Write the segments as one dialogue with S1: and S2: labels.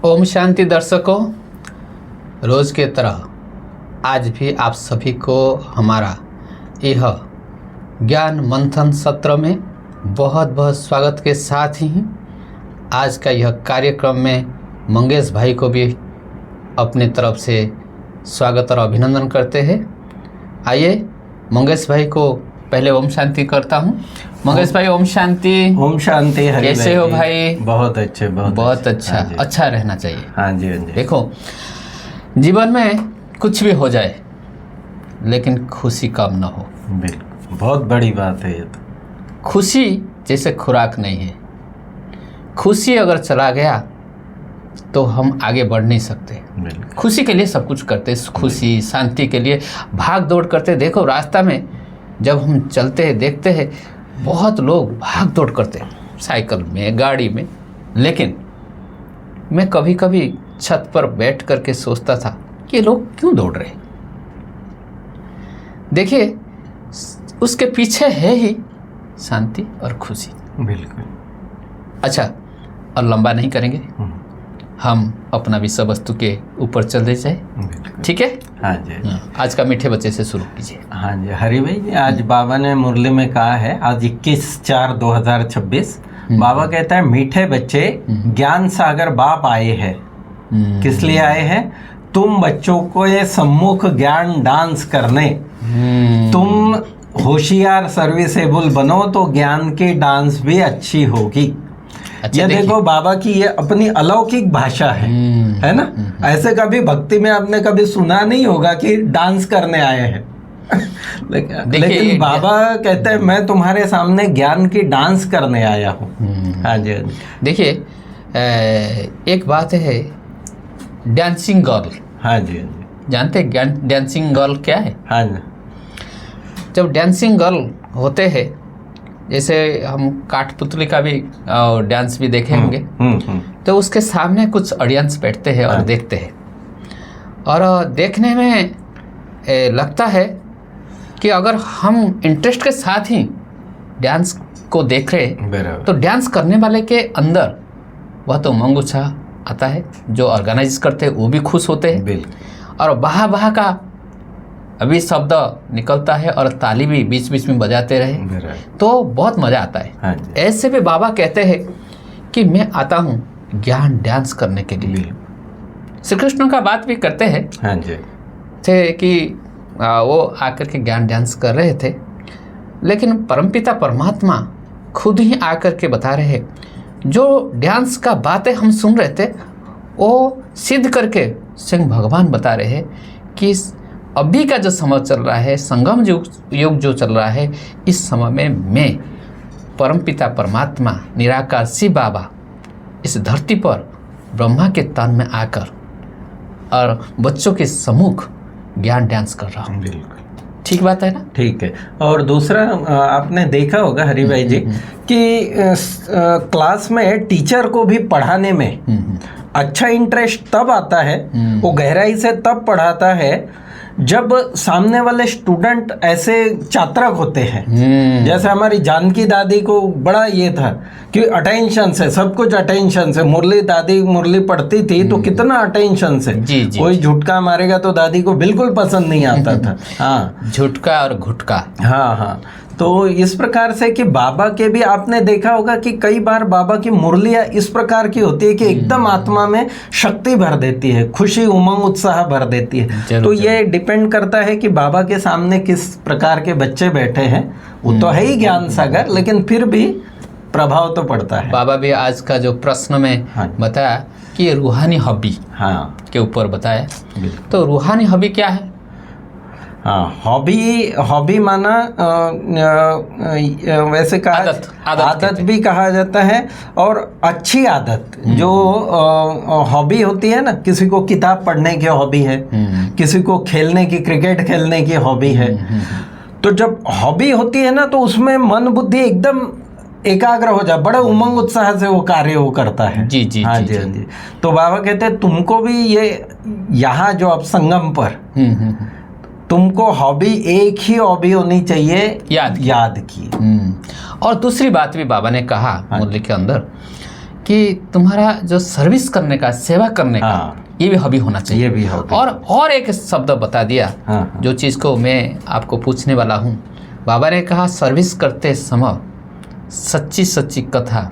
S1: ओम शांति दर्शकों, रोज़ के तरह आज भी आप सभी को हमारा यह ज्ञान मंथन सत्र में बहुत बहुत स्वागत के साथ ही आज का यह कार्यक्रम में मंगेश भाई को भी अपने तरफ से स्वागत और अभिनंदन करते हैं। आइए मंगेश भाई को पहले ओम शांति करता हूँ। मंगेश भाई ओम शांति।
S2: ओम शांति।
S1: कैसे हो भाई?
S2: बहुत अच्छे,
S1: बहुत अच्छा। अच्छा रहना चाहिए।
S2: हाँ जी, हाँ जी।
S1: देखो, जीवन में कुछ भी हो जाए लेकिन खुशी कम ना हो।
S2: बिल्कुल, बहुत बड़ी बात है ये तो।
S1: खुशी जैसे खुराक नहीं है। खुशी अगर चला गया तो हम आगे बढ़ नहीं सकते। खुशी के लिए सब कुछ करते, खुशी शांति के लिए भाग दौड़ करते। देखो, रास्ता में जब हम चलते हैं देखते हैं बहुत लोग भाग दौड़ करते हैं, साइकिल में, गाड़ी में। लेकिन मैं कभी कभी छत पर बैठ करके सोचता था कि ये लोग क्यों दौड़ रहे। देखिए, उसके पीछे है ही शांति और खुशी।
S2: बिल्कुल।
S1: अच्छा, और लंबा नहीं करेंगे, हम अपना विषय वस्तु के ऊपर चलते जाए। ठीक है?
S2: हाँ जी।
S1: आज का मीठे बच्चे से शुरू कीजिए।
S2: हाँ जी, हरि भाई जी, आज बाबा ने मुरली में कहा है, आज 21/4/2026 बाबा कहता है, मीठे बच्चे ज्ञान सागर बाप आए हैं। किस लिए आए हैं? तुम बच्चों को ये सम्मुख ज्ञान डांस करने। तुम होशियार सर्विसेबल बनो तो ज्ञान की डांस भी अच्छी होगी।
S1: अच्छा,
S2: ये देखो, बाबा की ये अपनी अलौकिक भाषा है ना। ऐसे कभी भक्ति में आपने कभी सुना नहीं होगा कि डांस करने आए हैं। लेकिन बाबा कहते हैं, मैं तुम्हारे सामने ज्ञान की डांस करने आया हूँ। हाँ जी, हाँ जी।
S1: देखिए, एक बात है डांसिंग गर्ल।
S2: हाँ जी, हाँ जी।
S1: जानते हैं डांसिंग गर्ल क्या है?
S2: हाँ जी।
S1: जब डांसिंग गर्ल होते हैं, जैसे हम काठपुतली का भी डांस भी देखे होंगे, तो उसके सामने कुछ ऑडियंस बैठते हैं और देखते हैं, और देखने में लगता है कि अगर हम इंटरेस्ट के साथ ही डांस को देख रहे तो डांस करने वाले के अंदर वह तो उमंग उत्साह आता है। जो ऑर्गेनाइज करते हैं वो भी खुश होते हैं, और बाहा बाहा का अभी शब्द निकलता है और ताली भी बीच बीच में बजाते रहे तो बहुत मज़ा आता है।
S2: हाँ,
S1: ऐसे भी बाबा कहते हैं कि मैं आता हूँ ज्ञान डांस करने के लिए। श्री कृष्ण का बात भी करते हैं।
S2: हाँ जी।
S1: थे कि वो आकर के ज्ञान डांस कर रहे थे, लेकिन परमपिता परमात्मा खुद ही आकर के बता रहे हैं, जो डांस का बातें हम सुन रहे थे वो सिद्ध करके स्वयं भगवान बता रहे हैं कि अभी का जो समय चल रहा है, संगम युग जो चल रहा है, इस समय में मैं परमपिता परमात्मा निराकार शिव बाबा इस धरती पर ब्रह्मा के तन में आकर और बच्चों के सम्मुख ज्ञान डांस कर रहा हूँ।
S2: बिल्कुल
S1: ठीक बात है ना?
S2: ठीक है। और दूसरा, आपने देखा होगा हरि भाई जी कि क्लास में टीचर को भी पढ़ाने में अच्छा इंटरेस्ट तब आता है, वो गहराई से तब पढ़ाता है जब सामने वाले स्टूडेंट ऐसे चातरक होते हैं। जैसे हमारी जानकी दादी को बड़ा ये था कि अटेंशन से, सब कुछ अटेंशन से। मुरली दादी मुरली पढ़ती थी तो कितना अटेंशन से। कोई झुटका मारेगा तो दादी को बिल्कुल पसंद नहीं आता था। हाँ,
S1: झुटका और घुटका।
S2: हाँ हाँ। तो इस प्रकार से कि बाबा के भी आपने देखा होगा कि कई बार बाबा की मुरलियाँ इस प्रकार की होती है कि एकदम आत्मा में शक्ति भर देती है, खुशी, उमंग, उत्साह भर देती है। तो ये डिपेंड करता है कि बाबा के सामने किस प्रकार के बच्चे बैठे हैं। वो तो है ही ज्ञान सागर, लेकिन फिर भी प्रभाव तो पड़ता है।
S1: बाबा भी आज का जो प्रश्न में बताया कि रूहानी हॉबी के ऊपर बताया, तो रूहानी हॉबी क्या है?
S2: हाँ, हॉबी माना वैसे कहा आदत भी कहा जाता है, और अच्छी आदत जो हॉबी होती है ना। किसी को किताब पढ़ने की हॉबी है, किसी को खेलने की, क्रिकेट खेलने की हॉबी है। तो जब हॉबी होती है ना तो उसमें मन बुद्धि एकदम एकाग्र हो जाए, बड़ा उमंग उत्साह से वो कार्य वो करता है।
S1: जी जी,
S2: हाँ जी, हाँ जी। तो बाबा कहते हैं तुमको भी ये यहाँ जो अब संगम पर तुमको हॉबी, एक ही हॉबी होनी चाहिए, याद की।
S1: और दूसरी बात भी बाबा ने कहा मुरली के अंदर कि तुम्हारा जो सर्विस करने का, सेवा करने का, ये भी हॉबी होना चाहिए।
S2: ये भी हॉबी।
S1: और एक शब्द बता दिया, जो चीज़ को मैं आपको पूछने वाला हूँ। बाबा ने कहा सर्विस करते समय सच्ची सच्ची कथा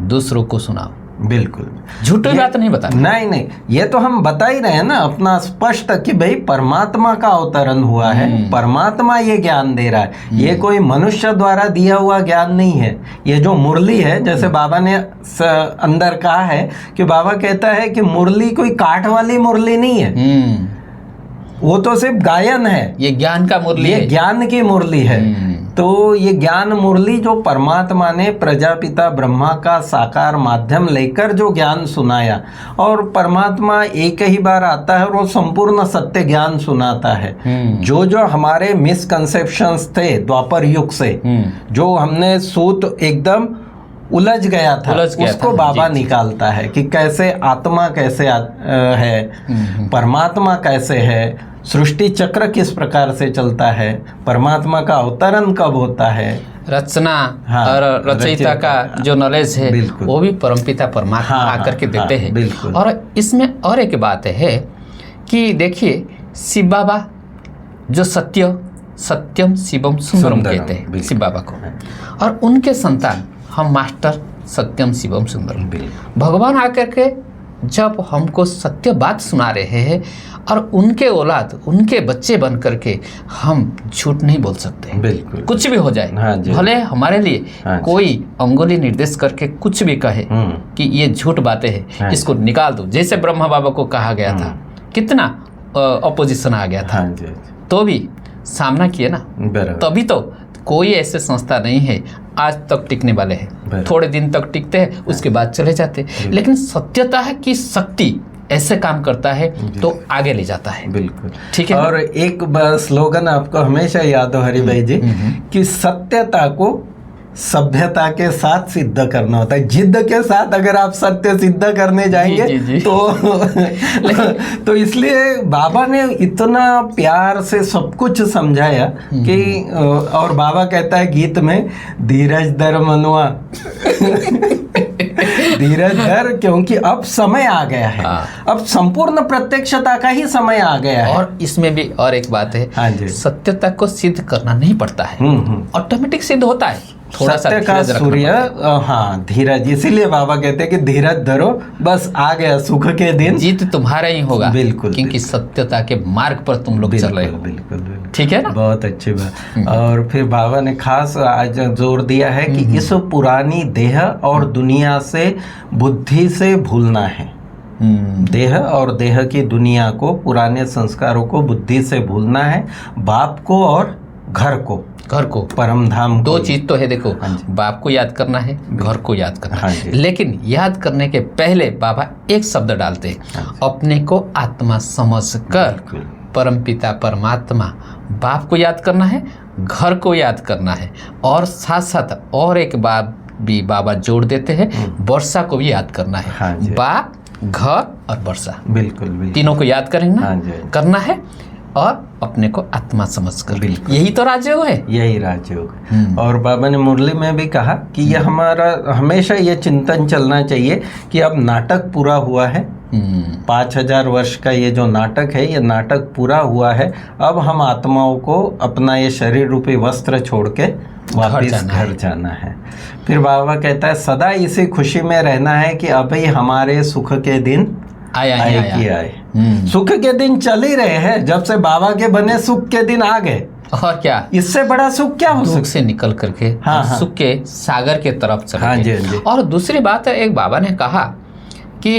S1: दूसरों को सुनाओ।
S2: बिल्कुल,
S1: झूठी बात नहीं बता।
S2: नहीं, ये तो हम बता ही रहे हैं ना अपना स्पष्ट कि भाई परमात्मा का अवतरण हुआ है, परमात्मा ये ज्ञान दे रहा है, ये कोई मनुष्य द्वारा दिया हुआ ज्ञान नहीं है। ये जो मुरली है, जैसे बाबा ने अंदर कहा है कि बाबा कहता है कि मुरली कोई काठ वाली मुरली नहीं है, वो तो सिर्फ गायन है,
S1: ये ज्ञान का मुरली
S2: है, ये ज्ञान की मुरली है। तो ये ज्ञान मुरली जो परमात्मा ने प्रजापिता ब्रह्मा का साकार माध्यम लेकर जो ज्ञान सुनाया, और परमात्मा एक ही बार आता है और वो संपूर्ण सत्य ज्ञान सुनाता है। जो हमारे मिसकंसेप्शंस थे द्वापर युग से, जो हमने सूत एकदम उलझ गया था, उसको बाबा निकालता है कि कैसे आत्मा कैसे है, परमात्मा कैसे है, सृष्टि चक्र किस प्रकार से चलता है, परमात्मा का अवतरण कब होता है,
S1: रचना और रचयिता का जो नॉलेज है वो भी परमपिता परमात्मा आकर के देते हैं। और इसमें और एक बात है कि देखिए शिव बाबा जो सत्यम शिवम सुंदरम कहते हैं शिव बाबा को, और उनके संतान हम मास्टर सत्यम शिवम सुंदरम। भगवान आकर के जब हमको सत्य बात सुना रहे हैं और उनके औलाद, उनके बच्चे बन करके हम झूठ नहीं बोल सकते।
S2: बिल्कुल,
S1: कुछ भी हो जाए, भले हमारे लिए कोई अंगुली निर्देश करके कुछ भी कहे कि ये झूठ बातें हैं, इसको निकाल दो। जैसे ब्रह्मा बाबा को कहा गया था, कितना अपोजिशन आ गया था, तो भी सामना किए ना। तभी तो कोई ऐसे संस्था नहीं है आज तक टिकने वाले हैं। थोड़े दिन तक टिकते हैं, उसके बाद चले जाते। लेकिन सत्यता की शक्ति ऐसे काम करता है तो आगे ले जाता है।
S2: बिल्कुल,
S1: ठीक है।
S2: और एक स्लोगन आपको हमेशा याद हो हरि भाई जी, कि सत्यता को सभ्यता के साथ सिद्ध करना होता है। जिद्द के साथ अगर आप सत्य सिद्ध करने जाएंगे जी। तो इसलिए बाबा ने इतना प्यार से सब कुछ समझाया कि, और बाबा कहता है गीत में, धीरज धर मनुआ धीरज धर, क्योंकि अब समय आ गया है, अब संपूर्ण प्रत्यक्षता का ही समय आ गया है।
S1: और इसमें भी और एक बात है, सत्यता को सिद्ध करना नहीं पड़ता है, ऑटोमेटिक सिद्ध होता है। थोड़ा
S2: सत्य का सूर्य, धीरज, इसीलिए बाबा कहते हैं कि धीरज धरो, बस आ गया सुख के दिन,
S1: जीत तुम्हारा ही होगा।
S2: बिल्कुल,
S1: क्योंकि सत्यता के मार्ग पर तुम लोग चल रहे हो।
S2: बिल्कुल,
S1: ठीक है ना।
S2: बहुत अच्छी बात। और फिर बाबा ने खास आज जोर दिया है कि इस पुरानी देह और दुनिया से बुद्धि से भूलना है। देह और देह की दुनिया को, पुराने संस्कारों को बुद्धि से भूलना है। बाप को और घर को, परम धाम,
S1: दो चीज तो है। देखो, बाप को याद करना है, घर को याद करना है। लेकिन याद करने के पहले बाबा एक शब्द डालते हैं, अपने को आत्मा समझकर परमपिता परमात्मा बाप को याद करना है, घर को याद करना है, और साथ साथ और एक बात भी बाबा जोड़ देते हैं, वर्षा को भी याद करना है। बाप, घर और वर्षा, बिल्कुल तीनों को याद करना है, और अपने को आत्मा समझकर। यही तो राजयोग है,
S2: यही राजयोग। और बाबा ने मुरली में भी कहा कि ये हमारा हमेशा ये चिंतन चलना चाहिए कि अब नाटक पूरा हुआ है, 5000 वर्ष का ये जो नाटक है, ये नाटक पूरा हुआ है। अब हम आत्माओं को अपना ये शरीर रूपी वस्त्र छोड़ के वापिस घर जाना है। फिर बाबा कहता है सदा इसी खुशी में रहना है कि अभी हमारे सुख के दिन आए। सुख के दिन चल ही रहे हैं, जब से बाबा के बने सुख के दिन आ गए।
S1: और क्या, इससे
S2: बड़ा सुख क्या हो सकता है?
S1: से निकल करके सुख के सागर के तरफ चले गए। और दूसरी बात है, एक बाबा ने कहा कि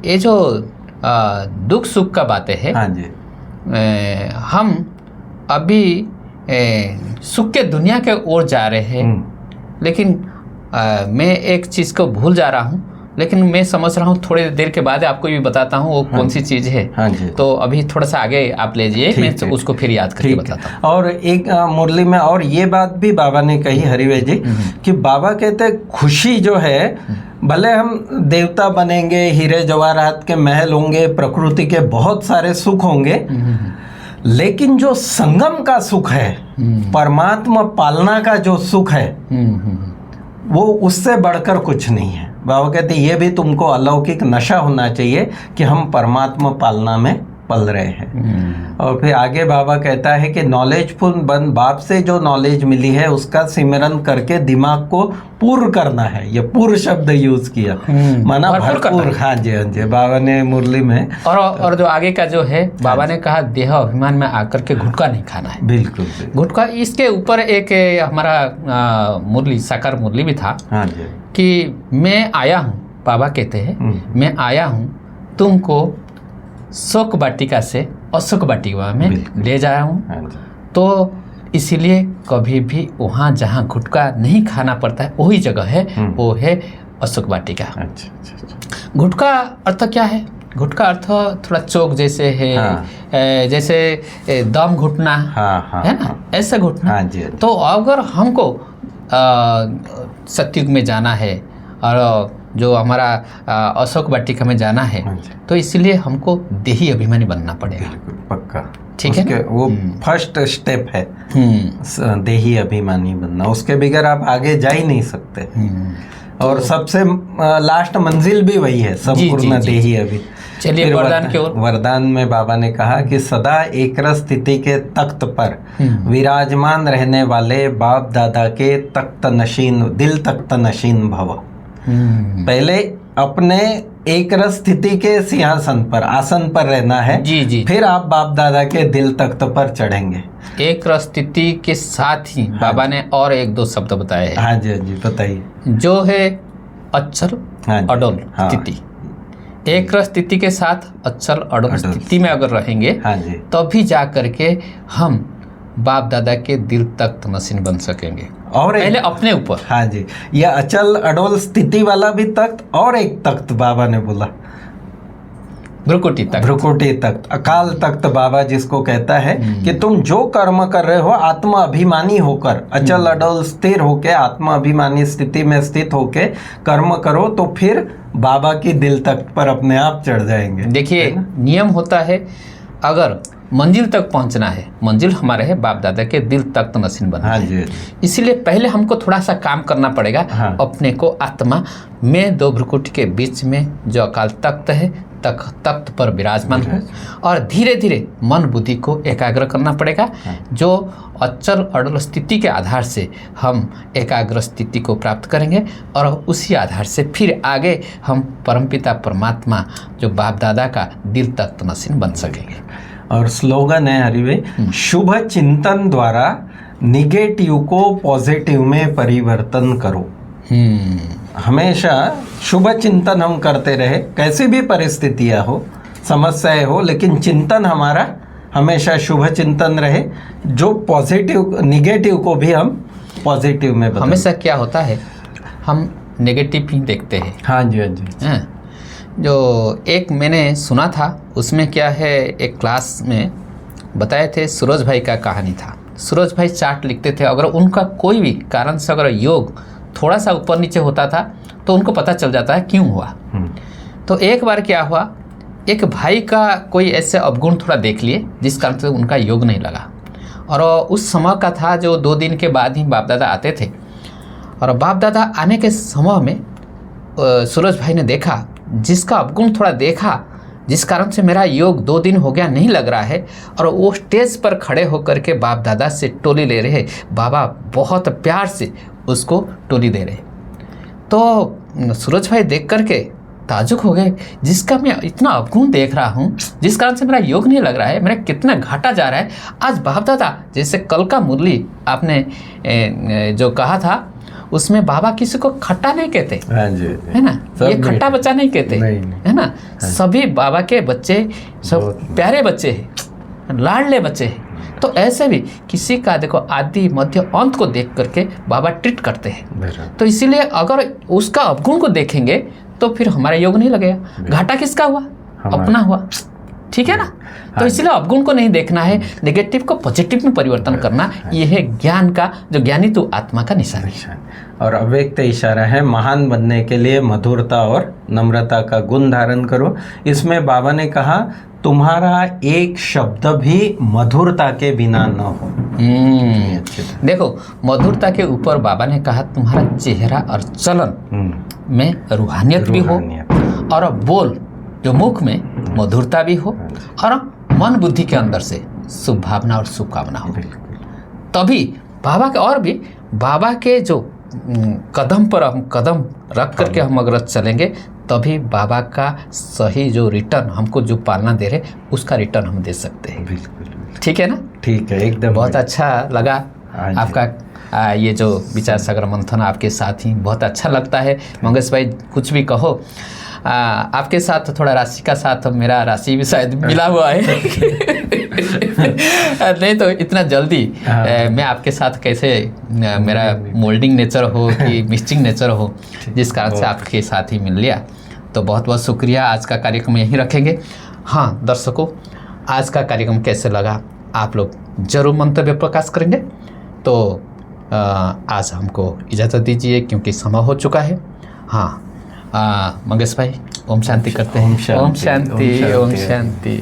S1: ये जो दुख सुख का बातें है, हम अभी सुख के दुनिया के ओर जा रहे हैं, लेकिन मैं एक चीज़ को भूल जा रहा हूँ। लेकिन मैं समझ रहा हूँ, थोड़ी देर के बाद आपको भी बताता हूँ वो कौन सी चीज़ है। तो अभी थोड़ा सा आगे आप ले जाइए, मैं तो उसको फिर याद करके बताता हूँ।
S2: और एक मुरली में और ये बात भी बाबा ने कही हरिभाई जी, कि बाबा कहते हैं खुशी जो है, भले हम देवता बनेंगे, हीरे जवाहरात के महल होंगे, प्रकृति के बहुत सारे सुख होंगे, लेकिन जो संगम का सुख है, परमात्मा पालना का जो सुख है, वो उससे बढ़कर कुछ नहीं है। बाबा कहते ये भी तुमको अलौकिक नशा होना चाहिए कि हम परमात्मा पालना में पल रहे हैं। और फिर आगे बाबा कहता है कि नॉलेजफुल बन, बाप से जो नॉलेज मिली है उसका सिमरन करके दिमाग को पूर्ण करना है। ये पूर्ण शब्द यूज किया, माना भरपूर। हाँ जी, हाँ जी, बाबा ने मुरली में।
S1: और जो आगे का जो है, बाबा ने कहा देह अभिमान में आकर के गुटखा नहीं खाना है।
S2: बिल्कुल
S1: गुटखा। इसके ऊपर एक हमारा मुरली, साकार मुरली भी था।
S2: हाँ जी,
S1: कि मैं आया हूँ, बाबा कहते हैं मैं आया हूँ तुमको शोक वाटिका से अशोक वाटिका में ले जाया हूँ। तो इसीलिए कभी भी वहाँ जहाँ गुटखा नहीं खाना पड़ता है वही जगह है, वो है अशोक वाटिका। गुटखा अर्थ क्या है? गुटखा अर्थ थोड़ा चौक जैसे है। हाँ। जैसे दम घुटना। हाँ, है ना, ऐसा घुटना।
S2: हाँ जी।
S1: तो अगर हमको सतयुग में जाना है और जो हमारा अशोक वाटिका में जाना है, तो इसलिए हमको देही अभिमानी बनना पड़ेगा।
S2: पक्का,
S1: ठीक है।
S2: वो फर्स्ट स्टेप है देही अभिमानी बनना, उसके बगैर आप आगे जा ही नहीं सकते। और सबसे लास्ट मंजिल भी वही है, संपूर्ण देही अभी।
S1: चलिए वरदान की ओर।
S2: वरदान में बाबा ने कहा कि सदा एकरस स्थिति के तख्त पर विराजमान रहने वाले बाप दादा के तख्त नशीन, दिल तख्त नशीन भव। पहले अपने एक रस स्थिति के सिंहासन पर, आसन पर रहना है।
S1: जी।
S2: फिर आप बाप दादा के दिल तख्त पर चढ़ेंगे।
S1: एक रस स्थिति के साथ ही बाबा ने और एक दो शब्द बताए हैं।
S2: हाँ जी, जी बताइए।
S1: जो है अचल अडोल स्थिति। एक रस स्थिति के साथ अचल अडोल स्थिति में अगर रहेंगे, तभी जा करके हम बाप दादा के दिल तख्त नशीन बन सकेंगे। और पहले अपने ऊपर।
S2: हाँ जी, यह अचल अडोल स्थिति वाला भी तख्त, और एक तख्त बाबा ने बोला
S1: भ्रुकुटी तख्त।
S2: भ्रुकुटी तख्त, अकाल तख्त बाबा जिसको कहता है कि तुम जो कर्म कर रहे हो आत्मा अभिमानी होकर, अचल अडोल स्थिर होके, आत्मा अभिमानी स्थिति में स्थित होके कर्म करो, तो फिर बाबा की दिल तख्त पर अपने आप चढ़ जाएंगे।
S1: देखिए नियम होता है, अगर मंजिल तक पहुंचना है, मंजिल हमारे है बाप दादा के दिल तख्त नशीन बनना है। इसीलिए पहले हमको थोड़ा सा काम करना पड़ेगा। अपने को आत्मा में दो भ्रुकुटी के बीच में जो अकाल तख्त है, तख्त पर विराजमान हो, और धीरे धीरे मन बुद्धि को एकाग्र करना पड़ेगा। जो अचल अडल स्थिति के आधार से हम एकाग्र स्थिति को प्राप्त करेंगे, और उसी आधार से फिर आगे हम परमपिता परमात्मा जो बाप दादा का दिल तख्त नशीन बन सकेंगे।
S2: और स्लोगन है हरि भाई, शुभ चिंतन द्वारा निगेटिव को पॉजिटिव में परिवर्तन करो। हमेशा शुभ चिंतन हम करते रहे, कैसी भी परिस्थितियां हो, समस्याएं हो, लेकिन चिंतन हमारा हमेशा शुभ चिंतन रहे, जो पॉजिटिव, निगेटिव को भी हम पॉजिटिव में बदलें।
S1: हमेशा क्या होता है, हम नेगेटिव ही देखते हैं।
S2: हाँ जी, हाँ जी।
S1: जो एक मैंने सुना था, उसमें क्या है, एक क्लास में बताए थे, सूरज भाई का कहानी था। सूरज भाई चार्ट लिखते थे, अगर उनका कोई भी कारण से अगर योग थोड़ा सा ऊपर नीचे होता था तो उनको पता चल जाता है क्यों हुआ। तो एक बार क्या हुआ, एक भाई का कोई ऐसे अवगुण थोड़ा देख लिए जिस कारण से उनका योग नहीं लगा, और उस समय का था जो 2 दिन के बाद ही बाप दादा आते थे। और बाप दादा आने के समय में सूरज भाई ने देखा, जिसका अवगुण थोड़ा देखा, जिस कारण से मेरा योग 2 दिन हो गया नहीं लग रहा है, और वो स्टेज पर खड़े होकर के बाप दादा से टोली ले रहे, बाबा बहुत प्यार से उसको टोली दे रहे। तो सूरज भाई देख करके ताजुब हो गए, जिसका मैं इतना अवगुण देख रहा हूँ, जिस कारण से मेरा योग नहीं लग रहा है, मेरा कितना घाटा जा रहा है। आज बाप दादा, जैसे कल का मुरली आपने जो कहा था, उसमें बाबा किसी को खट्टा नहीं कहते।
S2: हाँ जी,
S1: है ना, ये खट्टा बच्चा नहीं कहते।
S2: नहीं।
S1: है ना, सभी बाबा के बच्चे सब प्यारे बच्चे हैं, लाडले बच्चे हैं। तो ऐसे भी किसी का देखो आदि मध्य अंत को देख करके बाबा ट्रीट करते हैं। तो इसीलिए अगर उसका अवगुण को देखेंगे तो फिर हमारा योग नहीं लगेगा। घाटा किसका हुआ? अपना हुआ। ठीक है ना। तो इसलिए अवगुण को नहीं देखना है, नेगेटिव को पॉजिटिव में परिवर्तन करना, ये है ज्ञान का, जो ज्ञानी तो आत्मा का निशानी है।
S2: और अव्यक्त इशारा है, महान बनने के लिए मधुरता और नम्रता का गुण धारण करो। इसमें बाबा ने कहा, तुम्हारा एक शब्द भी मधुरता के बिना न हो।
S1: देखो, मधुरता के ऊपर बाबा ने कहा, तुम्हारा चेहरा और चलन में रूहानियत भी हो और बोल जो मुख में मधुरता भी हो और मन बुद्धि के अंदर से शुभ भावना और शुभकामना हो, तभी बाबा के और भी बाबा के जो कदम पर हम कदम रख करके हम अगर चलेंगे तभी बाबा का सही जो रिटर्न हमको जो पालना दे रहे उसका रिटर्न हम दे सकते हैं।
S2: बिल्कुल
S1: ठीक है ना?
S2: ठीक है, एकदम
S1: बहुत अच्छा लगा आपका ये जो विचार सागर मंथन आपके साथ ही बहुत अच्छा लगता है। मंगेश भाई कुछ भी कहो, आपके साथ थोड़ा राशि का साथ, मेरा राशि भी शायद मिला हुआ है नहीं तो इतना जल्दी मैं आपके साथ कैसे मेरा मोल्डिंग नेचर हो कि मिक्सिंग नेचर हो, जिस कारण से आपके साथ ही मिल लिया। तो बहुत बहुत शुक्रिया। आज का कार्यक्रम यहीं रखेंगे। हाँ दर्शकों, आज का कार्यक्रम कैसे लगा आप लोग जरूर मंतव्य प्रकाश करेंगे। तो आज हमको इजाज़त दीजिए क्योंकि समय हो चुका है। हाँ मंगेश भाई, ओम शांति करते हैं। ओम शांति, ओम शांति।